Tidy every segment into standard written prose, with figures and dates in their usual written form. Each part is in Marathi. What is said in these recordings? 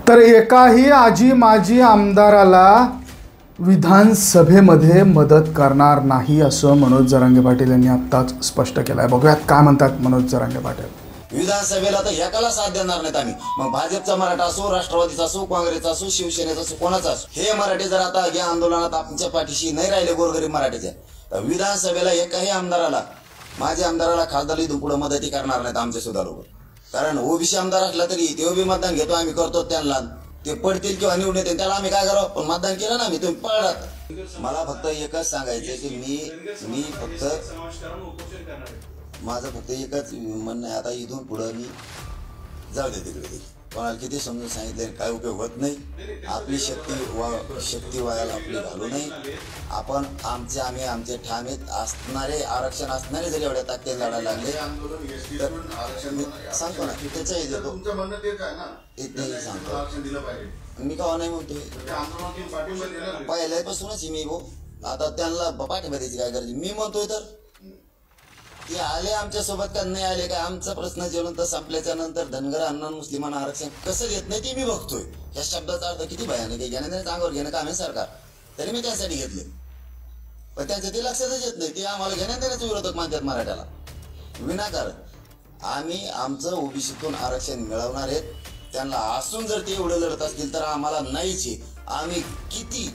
तर एकाही आजी माजी आमदाराला विधानसभेमध्ये मदत करणार नाही असं मनोज जरांगे पाटील यांनी आत्ताच स्पष्ट केलं आहे। बघूयात काय म्हणतात मनोज जरांगे पाटील। विधानसभेला तर एकाला साथ देणार नाहीत आम्ही। मग भाजपचा मराठा असो, राष्ट्रवादीचा असो, काँग्रेसचा असो, शिवसेनेचा असो, कोणाचा असो, हे मराठी जर आता या आंदोलनात आमच्या पाठीशी नाही राहिले गोरगरीब मराठीच्या, तर विधानसभेला एकाही आमदाराला, माझ्या आमदाराला खासदारी पुढे मदती करणार नाहीत आमचे सुद्धा लोक। कारण ओबीसी आमदार असला तरी ते बी मतदान घेतो आम्ही, करतो त्यांना, ते पडतील किंवा निवडून येतील त्याला आम्ही काय करावं, पण मतदान केलं ना आम्ही, तुम्ही पळात। मला फक्त एकच सांगायचं की मी फक्त माझं फक्त एकच म्हणणं आहे, आता इथून पुढे मी जाऊ दे तिकडे, कोणाला किती समजून सांगितलं काय उपयोग होत नाही। आपली शक्ती वायाला आपली घालू नये। आपण आमचे ठामे असणारे, आरक्षण असणारे जरी एवढ्या ताकदीने लढायला लागले तर सांगतो ना, त्याच्याही देतो, इथेही सांगतो मी का नाही म्हणतोय, पहिल्यापासूनच मी आता त्यांना पाठिंबा द्यायची काय करायची मी म्हणतोय। तर ते आले आमच्या सोबत का नाही आले काय, आमचा प्रश्न ज्वलंत संपल्याच्या नंतर धनगर अण्णा मुस्लिमांना आरक्षण कसं देत नाही ते मी बघतोय। या शब्दाचा अर्थ किती भयानक आहे, घेण्याने अंगावर घेणं काम आहे सरकार, तरी मी त्यासाठी घेतले, पण त्यांचं ते लक्षातच येत नाही। ते आम्हाला घेण्यादेण्याचे विरोधक मानतात मराठ्याला विनाकारण। आम्ही आमचं ओबीसीतून आरक्षण मिळवणार आहेत, त्यांना असून जर ते एवढं लढत असतील तर आम्हाला नाहीचे। आम्ही किती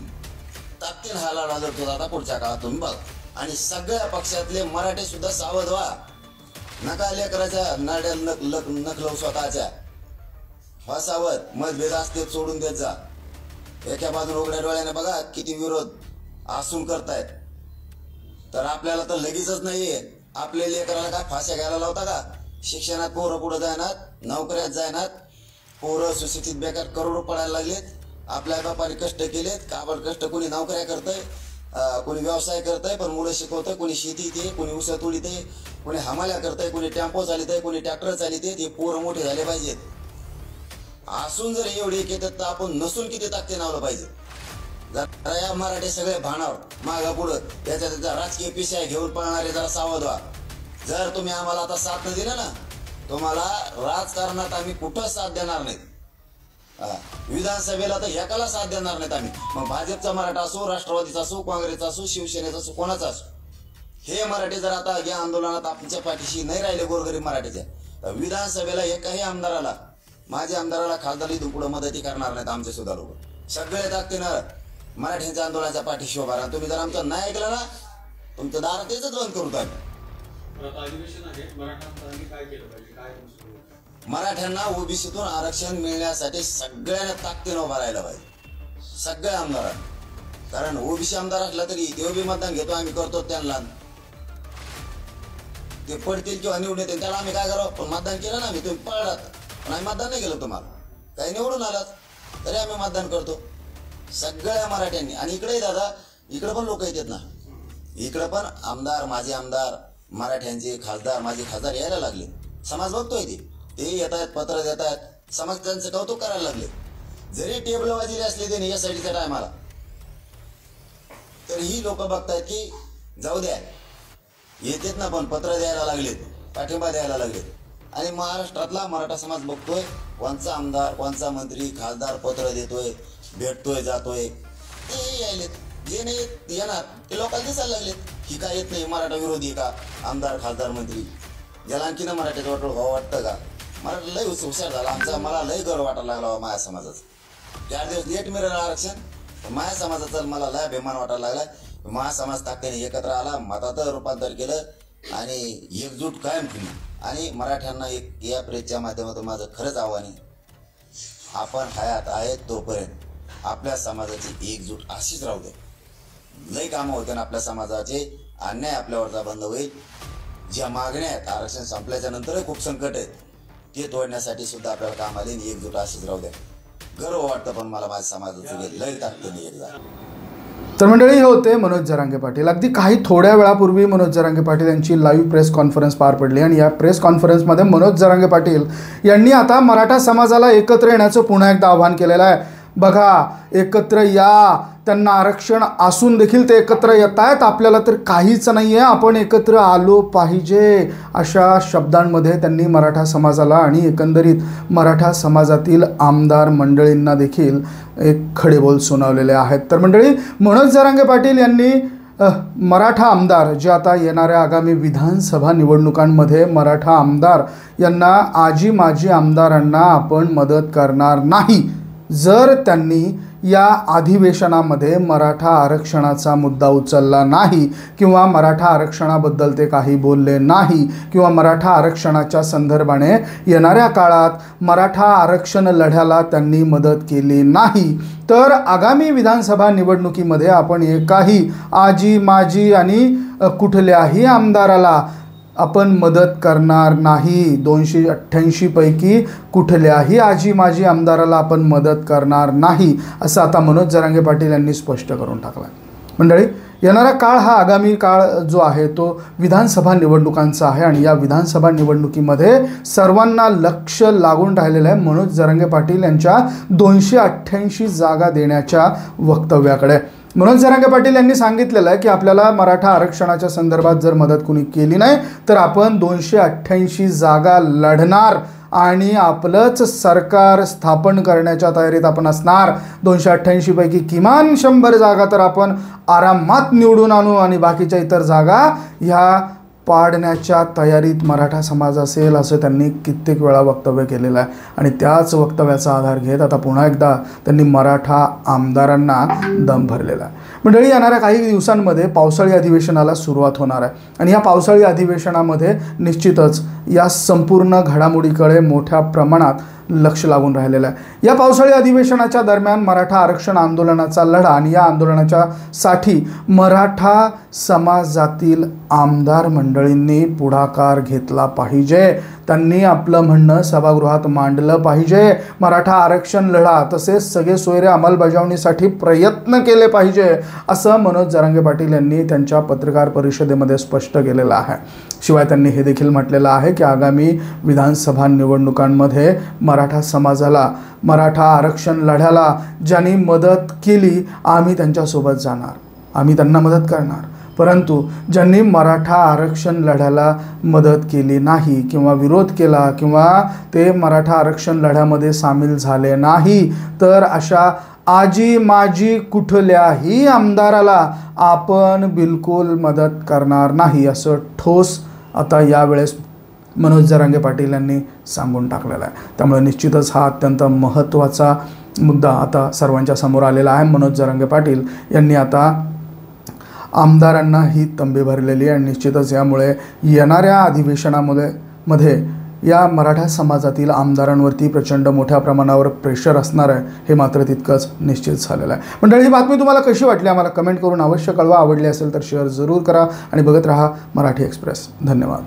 ताकदीने हा लढा लढतो आता पुढच्या काळात तुम्ही बघा। आणि सगळ्या पक्षातले मराठे सुद्धा सावध व्हा, नका लेकराच्या नाड्या नखलव स्वतःच्या, व्हा सावध। मतभेद असते सोडून देत जा। एका बाजून उघड्या डोळ्याने बघा किती विरोध असून करतायत, तर आपल्याला तर लगेचच नाहीये। आपले लेकराला काय फाश्या घ्यायला लावता का? शिक्षणात पोरं पुढे जायनात, नोकऱ्यात जायनात, पोरं सुशिक्षित बेकार करोडो पडायला लागलेत। आपल्या बापाने कष्ट केलेत, काबड कष्ट, कोणी नोकऱ्या करतंय, कोणी व्यवसाय करतंय, पण मुलं शिकवतंय, कोणी शेती येते, कोणी ऊस तोडीते, कोणी हमाल्या करतंय, कोणी टेम्पो चालितंय, कोणी ट्रॅक्टर चालिते। ते पोरं मोठे झाले पाहिजेत। असून जर एवढे येतात तर आपण नसून किती ताकदीने लावलं पाहिजे। जरा या मराठी सगळे भानावर मागा पुढं त्याच्या राजकीय पिशा घेऊन पळणारे जरा सावध व्हा। जर तुम्ही आम्हाला आता साथ न दिलं ना, तुम्हाला राजकारणात आम्ही कुठंच साथ देणार नाही। विधानसभेला तर एकाला साथ देणार नाहीत आम्ही। मग भाजपचा मराठा असो, राष्ट्रवादीचा असो, काँग्रेसचा असो, शिवसेनेचा असो, कोणाचा असो, हे मराठी जर आता या आंदोलनात आमच्या पाठीशी नाही राहिले गोरगरीब मराठीच्या, तर विधानसभेला एकाही आमदाराला, माझ्या आमदाराला खासदारी पुढे मदती करणार नाहीत आमचे सुद्धा लोक। सगळे ताकदीनं मराठ्यांच्या आंदोलनाच्या पाठीशी उभा राहा। तुम्ही जर आमचं नाही ऐकलं ना, तुमचं दार तेच बंद करू आम्ही। मराठ्यांना ओबीसीतून आरक्षण मिळण्यासाठी सगळ्यांना ताकदीनं उभा राहायला पाहिजे, सगळ्या आमदारांना। कारण ओबीसी आमदार असला तरी ते बी मतदान घेतो आम्ही, करतो त्यांना, ते पडतील किंवा निवडून येतील त्याला आम्ही काय करावं, पण मतदान केलं ना आम्ही, तुम्ही पळात, पण आम्ही मतदान नाही केलं। तुम्हाला काही निवडून आलात तरी आम्ही मतदान करतो सगळ्या मराठ्यांनी। आणि इकडे दादा, इकडे पण लोक येतात ना, इकडे पण आमदार, माझे आमदार, मराठ्यांचे खासदार, माझे खासदार यायला लागले। समाज बघतोय ते येत आहेत, पत्र देत आहेत, समाज त्यांचं कौतुक करायला लागले। जरी टेबल वाजले असले ते या साईडच्या टायमाला, तर ही लोक बघतायत की जाऊ द्या, येतात ना, पण पत्र द्यायला लागलेत, पाठिंबा द्यायला लागलेत। आणि महाराष्ट्रातला मराठा समाज बघतोय कोणचा आमदार, कोणचा मंत्री, खासदार पत्र देतोय, भेटतोय, जातोय, ते यायलेत। जे नाही येणार ते लोकांना दिसायला लागलेत ही काय येत नाही, मराठा विरोधी का आमदार, खासदार, मंत्री। ज्याला आणखीन मराठ्याचं वाटतं का? मराठा लय हुशार झाला आमचा, मला लय गर्व वाटायला लागला माझ्या समाजाचा। 4 दिवस लेट मिळालं आरक्षण, माझ्या समाजाचा मला लय अभिमान वाटायला लागलाय। माझा समाज ताकदीने एकत्र आला, मतात रूपांतर केलं आणि एकजूट कायम केली। आणि मराठ्यांना एक या प्रेसच्या माध्यमातून माझं खरंच आव्हान आहे, आपण हयात आहेत तोपर्यंत आपल्या समाजाची एकजूट अशीच राहू दे। लय कामं होते ना आपल्या समाजाचे, अन्याय आपल्यावरचा बंद होईल। ज्या मागण्या आहेत आरक्षण संपल्याच्या नंतर खूप संकट आहेत, ते तोडण्यासाठी सुद्धा आपल्याला काम आले, एकजूट अशीच राहू द्या। गर्व वाटतं पण मला माझ्या समाजाचं लय ताकदीने एकदा। तर मंडळी, हे होते मनोज जरांगे पाटील। अगदी काही थोड्या वेळापूर्वी मनोज जरांगे पाटील यांची लाईव्ह प्रेस कॉन्फरन्स पार पडली आणि या प्रेस कॉन्फरन्समध्ये मनोज जरांगे पाटील यांनी आता मराठा समाजाला एकत्र येण्याचं पुन्हा एकदा आवाहन केलेलं आहे। बघा, एकत्र या, त्यांना आरक्षण असून देखील ते एकत्र येत आहेत, आपल्याला तर काहीच नाही आहे, आपण एकत्र आलो पाहिजे, अशा शब्दांमध्ये त्यांनी मराठा समाजाला आणि एकंदरीत मराठा समाजातील आमदार मंडळींना देखील एक खडेबोल सुनावलेले आहेत. तर मंडळी, मनोज जरांगे पाटील यांनी मराठा आमदार जे आता येणाऱ्या आगामी विधानसभा निवडणुकांमध्ये मराठा आमदार यांना आजी माजी आमदारांना आपण मदत करणार नाही जर त्यांनी या अधिवेशनामध्ये मराठा आरक्षणाचा मुद्दा उचलला नाही किंवा मराठा आरक्षणाबद्दल ते काही बोलले नाही किंवा मराठा आरक्षणाच्या संदर्भाने येणाऱ्या काळात मराठा आरक्षण लढ्याला त्यांनी मदत केली नाही, तर आगामी विधानसभा निवडणुकीमध्ये आपण एकाही आजी माजी आणि कुठल्याही आमदाराला आपण मदत करणार नाही. 288 पैकी कुठल्याही आजी माजी आमदाराला आपण मदत करणार नाही, असं आता मनोज जरांगे पाटील यांनी स्पष्ट करून टाकलं आहे. मंडळी, येणारा काळ हा आगामी काळ जो आहे तो विधानसभा निवडणुकांचा आहे आणि या विधानसभा निवडणुकीमध्ये सर्वांना लक्ष लागून राहिलेलं आहे मनोज जरांगे पाटील यांच्या 288 जागा देण्याच्या वक्तव्याकडे. मनोज जरांगे पाटील यांनी सांगितलेलं आहे की आपल्याला मराठा आरक्षणाच्या संदर्भात जर मदत कुणी केली नाही तर आपण 288 जागा लढणार आणि आपलंच सरकार स्थापन करण्याच्या तयारीत आपण असणार. 288 पैकी किमान 100 जागा तर आपण आरामात निवडून आणू आणि बाकीच्या इतर जागा ह्या पाडण्याच्या तयारीत मराठा समाज असेल, असं त्यांनी कित्येक वेळा वक्तव्य केलेलं आहे. आणि त्याच वक्तव्याचा आधार घेत आता पुन्हा एकदा त्यांनी मराठा आमदारांना दम भरलेला आहे. मंडळी, येणाऱ्या काही दिवसांमध्ये पावसाळी अधिवेशनाला सुरुवात होणार आहे आणि या पावसाळी अधिवेशनामध्ये निश्चितच या संपूर्ण घडामोडीकडे मोठ्या प्रमाणात लक्ष लागून राहिलेलं आहे. या पावसाळी अधिवेशनाच्या दरम्यान मराठा आरक्षण आंदोलनाचा लढा आणि या आंदोलनाच्या साठी मराठा समाजातील आमदार मंडळींनी पुढाकार घेतला पाहिजे. त्यांनी आपलं म्हणणं सभागृहात मांडलं पाहिजे. मराठा आरक्षण लढा तसेच सगळे सोयरे अंमलबजावणीसाठी प्रयत्न केले पाहिजे, असं मनोज जरांगे पाटील यांनी त्यांच्या पत्रकार परिषदेमध्ये स्पष्ट केलेलं आहे. शिवाय त्यांनी हे देखील म्हटलेलं आहे की आगामी विधानसभा निवडणुकांमध्ये मराठा समाजाला मराठा आरक्षण लढ्याला ज्यांनी मदत केली आम्ही त्यांच्यासोबत जाणार, आम्ही त्यांना मदत करणार, परंतु ज्यांनी मराठा आरक्षण लढ्याला मदत केली नाही किंवा विरोध केला किंवा ते मराठा आरक्षण लढ्यामध्ये सामील झाले नाही तर अशा आजी माजी कुठल्याही आमदाराला आपण बिलकुल मदत करणार नाही, असं ठोस आता यावेळेस मनोज जरांगे पाटील यांनी सांगून टाकलेला आहे. त्यामुळे निश्चितच हा अत्यंत महत्त्वाचा मुद्दा आता सर्वांच्या समोर आलेला आहे. मनोज जरांगे पाटील यांनी आता आमदारांना ही तंबी भरलेली आहे. निश्चितच यामुळे येणाऱ्या अधिवेशनामध्ये या मराठा समाजातील आमदारांवरती प्रचंड मोठ्या प्रमाणावर प्रेशर असणार आहे, हे मात्र तितकंच निश्चित झालेलं आहे. मंडळी, ही बातमी तुम्हाला कशी वाटली आम्हाला कमेंट करून अवश्य कळवा. आवडली असेल तर शेअर जरूर करा आणि बघत राहा मराठी एक्सप्रेस. धन्यवाद.